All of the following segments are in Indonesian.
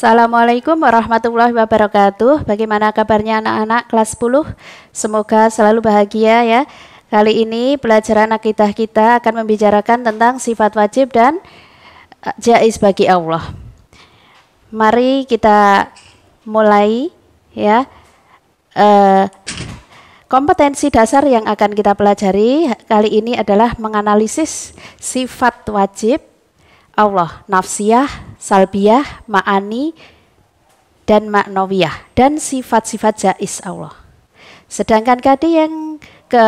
Assalamualaikum warahmatullahi wabarakatuh. Bagaimana kabarnya anak-anak kelas 10? Semoga selalu bahagia ya. Kali ini pelajaran akidah kita akan membicarakan tentang sifat wajib dan jaiz bagi Allah. Mari kita mulai ya. Kompetensi dasar yang akan kita pelajari kali ini adalah menganalisis sifat wajib Allah, nafsiyah, salbiyah, ma'ani, dan ma'nawiyah, dan sifat-sifat jaiz Allah. Sedangkan tadi yang ke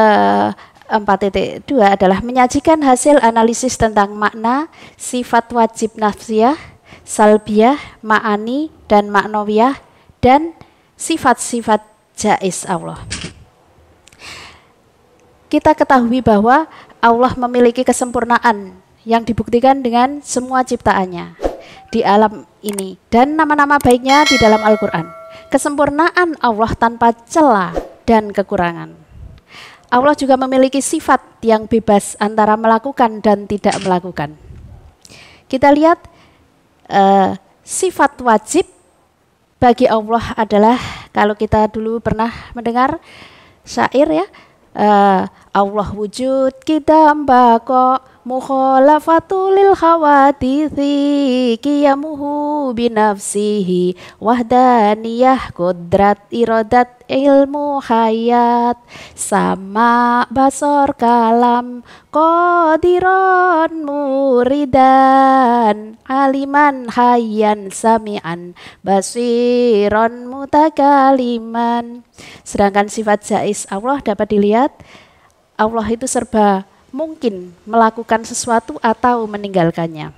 4.2 adalah menyajikan hasil analisis tentang makna, sifat wajib nafsiyah, salbiyah, ma'ani, dan ma'nawiyah, dan sifat-sifat jaiz Allah. Kita ketahui bahwa Allah memiliki kesempurnaan yang dibuktikan dengan semua ciptaannya di alam ini dan nama-nama baiknya di dalam Al-Quran. Kesempurnaan Allah tanpa celah dan kekurangan. Allah juga memiliki sifat yang bebas antara melakukan dan tidak melakukan. Kita lihat sifat wajib bagi Allah adalah, kalau kita dulu pernah mendengar syair ya, Allah wujud kita mbako mukhalafatul lil khawatithi qiyamuhu binafsihi wahdaniyah qudrat iradat ilmu hayat sama basor kalam qadiron muridan aliman hayyan sami'an basiron mutakaliman. Sedangkan sifat jaiz Allah dapat dilihat, Allah itu serba mungkin melakukan sesuatu atau meninggalkannya.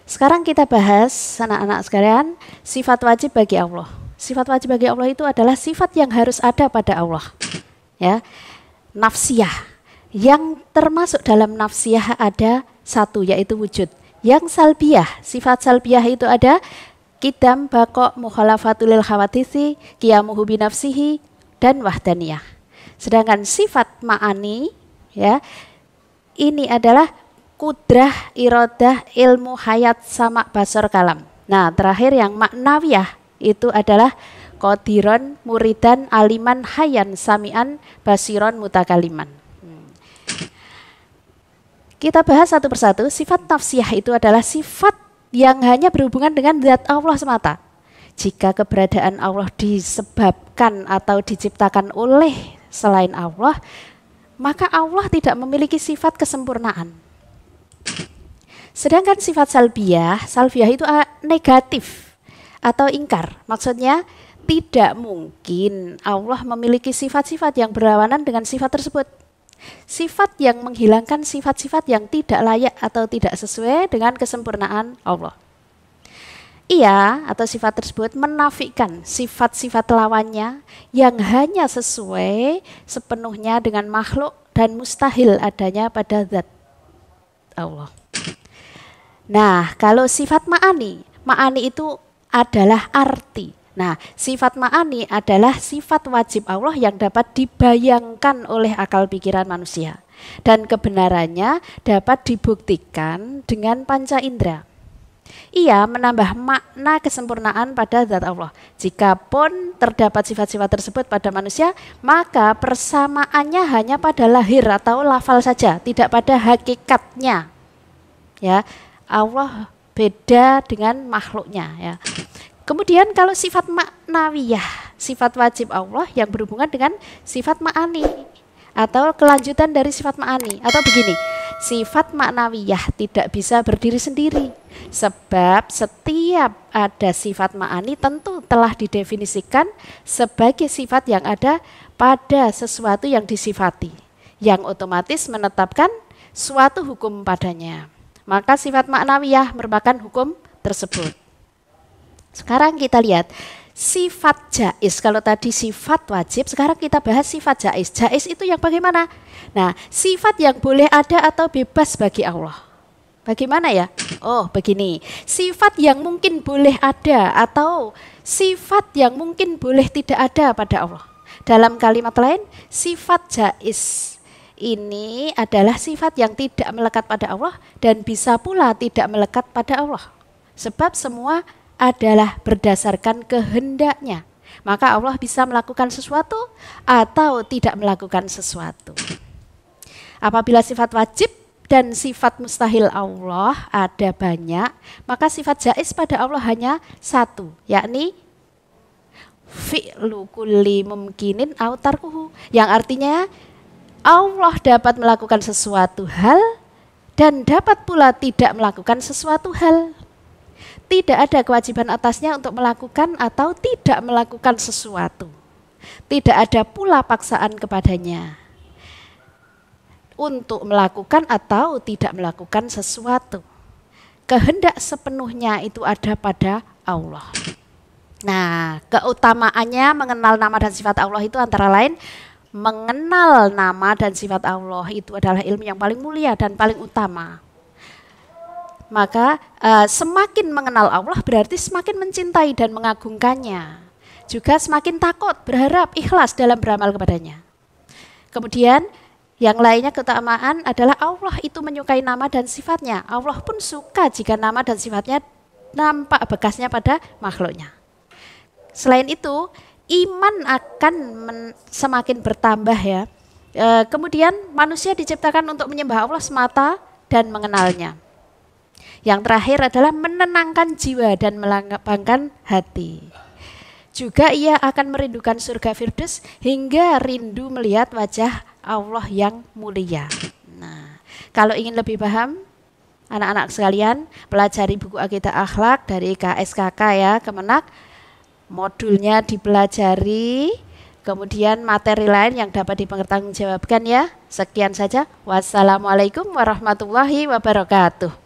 Sekarang kita bahas anak-anak sekalian, sifat wajib bagi Allah. Sifat wajib bagi Allah itu adalah sifat yang harus ada pada Allah. Ya, nafsiyah. Yang termasuk dalam nafsiyah ada satu, yaitu wujud. Yang salbiyah, sifat salbiyah itu ada qidam, baqo, mukhalafatul lil khawatithi, qiyamuhu binafsihi, dan wahdaniyah. Sedangkan sifat ma'ani ya, ini adalah kudrah, iradah, ilmu hayat, sama basor kalam. Nah, terakhir yang maknawiyah itu adalah qadiron, muridan, aliman, hayyan, sami'an, basiron, mutakaliman. Kita bahas satu persatu. Sifat nafsiyah itu adalah sifat yang hanya berhubungan dengan zat Allah semata. Jika keberadaan Allah disebabkan atau diciptakan oleh selain Allah, maka Allah tidak memiliki sifat kesempurnaan. Sedangkan sifat salbiyah itu negatif atau ingkar. Maksudnya tidak mungkin Allah memiliki sifat-sifat yang berlawanan dengan sifat tersebut. Sifat yang menghilangkan sifat-sifat yang tidak layak atau tidak sesuai dengan kesempurnaan Allah. Ia atau sifat tersebut menafikan sifat-sifat lawannya yang hanya sesuai sepenuhnya dengan makhluk dan mustahil adanya pada zat Allah. Nah, kalau sifat ma'ani itu adalah arti. Nah, sifat ma'ani adalah sifat wajib Allah yang dapat dibayangkan oleh akal pikiran manusia. Dan kebenarannya dapat dibuktikan dengan panca indera. Ia menambah makna kesempurnaan pada zat Allah. Jikapun terdapat sifat-sifat tersebut pada manusia, maka persamaannya hanya pada lahir atau lafal saja, tidak pada hakikatnya. Ya, Allah beda dengan makhluknya. Ya. Kemudian kalau sifat maknawiyah, sifat wajib Allah yang berhubungan dengan sifat ma'ani atau kelanjutan dari sifat ma'ani, atau begini, sifat maknawiyah tidak bisa berdiri sendiri. Sebab setiap ada sifat ma'ani tentu telah didefinisikan sebagai sifat yang ada pada sesuatu yang disifati, yang otomatis menetapkan suatu hukum padanya. Maka sifat ma'nawiyah merupakan hukum tersebut. Sekarang kita lihat sifat jaiz. Kalau tadi sifat wajib, sekarang kita bahas sifat jaiz. Jaiz itu yang bagaimana? Nah, sifat yang boleh ada atau bebas bagi Allah. Bagaimana ya? Oh, begini. Sifat yang mungkin boleh ada atau sifat yang mungkin boleh tidak ada pada Allah. Dalam kalimat lain, sifat jaiz ini adalah sifat yang tidak melekat pada Allah dan bisa pula tidak melekat pada Allah. Sebab semua adalah berdasarkan kehendaknya. Maka Allah bisa melakukan sesuatu atau tidak melakukan sesuatu. Apabila sifat wajib dan sifat mustahil Allah ada banyak, maka sifat jaiz pada Allah hanya satu, yakni fi'lu kulli mumkinin au tarkuhu, yang artinya Allah dapat melakukan sesuatu hal dan dapat pula tidak melakukan sesuatu hal. Tidak ada kewajiban atasnya untuk melakukan atau tidak melakukan sesuatu. Tidak ada pula paksaan kepadanya untuk melakukan atau tidak melakukan sesuatu. Kehendak sepenuhnya itu ada pada Allah. Nah, keutamaannya mengenal nama dan sifat Allah itu antara lain, mengenal nama dan sifat Allah itu adalah ilmu yang paling mulia dan paling utama. Maka semakin mengenal Allah berarti semakin mencintai dan mengagungkannya. Juga semakin takut, berharap, ikhlas dalam beramal kepadanya. Kemudian yang lainnya keutamaan adalah Allah itu menyukai nama dan sifatnya. Allah pun suka jika nama dan sifatnya nampak bekasnya pada makhluknya. Selain itu, iman akan semakin bertambah ya. Kemudian manusia diciptakan untuk menyembah Allah semata dan mengenalnya. Yang terakhir adalah menenangkan jiwa dan melapangkan hati. Juga ia akan merindukan surga Firdaus hingga rindu melihat wajah Allah yang mulia. Nah, kalau ingin lebih paham, anak-anak sekalian, pelajari buku Aqidah Akhlak dari KSKK ya, Kemenak. Modulnya dipelajari, kemudian materi lain yang dapat dipertanggungjawabkan ya. Sekian saja. Wassalamualaikum warahmatullahi wabarakatuh.